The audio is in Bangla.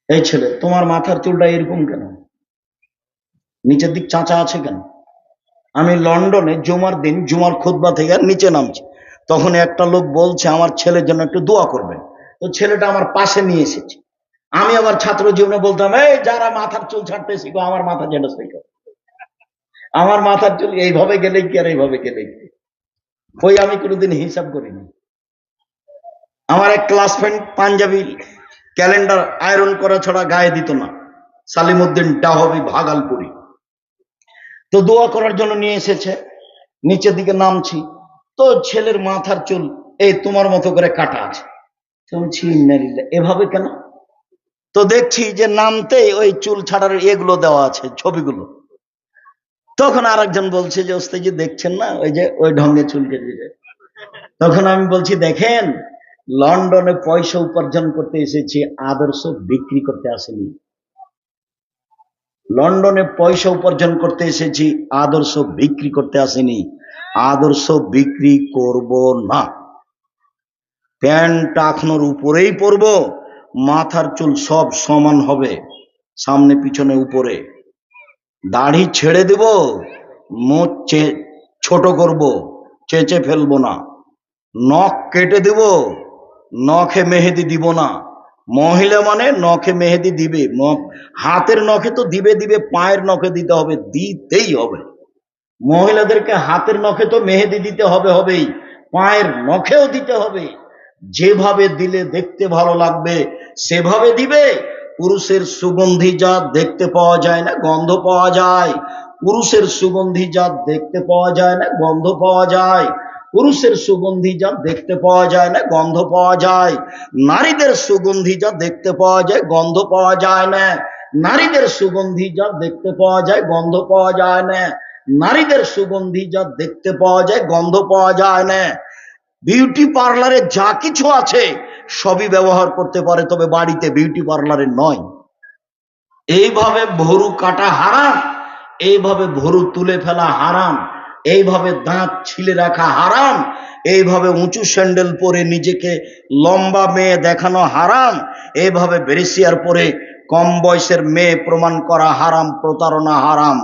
এই ছেলে, তোমার মাথার চুলটা এরকম কেন? নিচের দিক চাঁচা আছে কেন? আমি লন্ডনে জুমার দিন জুমার খুতবা থেকে নিচে নামছি, তখন একটা লোক বলছে আমার ছেলের জন্য একটু দোয়া করবেন। তো ছেলেটা আমার পাশে নিয়ে এসেছে। আমি আবার ছাত্র জীবনে বলতাম, এই যারা মাথার চুল ছাড়তে শিখো, আমার মাথা যেটা শিখো, আমার মাথার চুল এইভাবে গেলে কি আর এইভাবে গেলে কি। ওই আমি কোনোদিন হিসাব করিনি। আমার এক class friend Punjabi calendar iron করা ছাড়া গায়ে দিত না, সালিমউদ্দিন ডাহবি ভাগালপুরি। তো দোয়া করার জন্য নিয়ে এসেছে, নিচের দিকে নামছি, তো ছেলের মাথার চুল এই তোমার মতো করে কাটা আছে। এভাবে কেন? তো দেখছি যে নামতেই ওই চুল ছাড়ার এগুলো দেওয়া আছে, ছবিগুলো। তখন আরেকজন বলছে যে ওস্তাদজি দেখছেন না, ওই যে ওই ঢঙ্গে চুল কেটে যায়। তখন আমি বলছি, দেখেন, লন্ডনে পয়সা উপার্জন করতে এসেছি, আদর্শ বিক্রি করতে আসেনি। লন্ডনে পয়সা উপার্জন করতে এসেছি, আদর্শ বিক্রি করতে আসেনি। আদর্শ বিক্রি করব না। প্যান্ট টাকনোর উপরেই পরব, মাথার চুল সব সমান হবে, সামনে পিছনে উপরে। দাড়ি ছেড়ে দেব, মুখ ছোট করব, চেঁচে ফেলবো না। নখ কেটে দেব, নখে মেহেদি দিব না। মহিলা মানে নখে মেহেদি দিবে, হাতের নখে তো দিবে দিবে, পায়ের নখে দিতে হবে, দিতেই হবে। মহিলাদেরকে হাতের নখে তো মেহেদি দিতে হবে হবেই, পায়ের নখেও দিতে হবে। যেভাবে দিলে দেখতে ভালো লাগবে সেভাবে দিবে। পুরুষের সুগন্ধি যা দেখতে পাওয়া যায় না, গন্ধ পাওয়া যায়। পুরুষের সুগন্ধি যা দেখতে পাওয়া যায় না, গন্ধ পাওয়া যায়। পুরুষের সুগন্ধি যা দেখতে পাওয়া যায় না, গন্ধ পাওয়া যায়। নারীদের সুগন্ধি যা দেখতে পাওয়া যায়, গন্ধ পাওয়া যায় না। নারীদের সুগন্ধি যা দেখতে পাওয়া যায়, গন্ধ পাওয়া যায় না। নারীদের সুগন্ধি যা দেখতে পাওয়া যায়, গন্ধ পাওয়া যায় না। বিউটি পার্লারে যা কিছু আছে সবই ব্যবহার করতে পারে, তবে বাড়িতে বিউটি পার্লারে নয়। এইভাবে ভরু কাটা হারাম, এইভাবে ভরু তুলে ফেলা হারাম, এইভাবে দাঁত ছিলে রাখা হারাম, এইভাবে উঁচু স্যান্ডেল পরে নিজেকে লম্বা মেয়ে দেখানো হারাম, এইভাবে ব্রেসিয়ার পরে কম বয়সের মেয়ে প্রমাণ করা হারাম, প্রতারণা হারাম।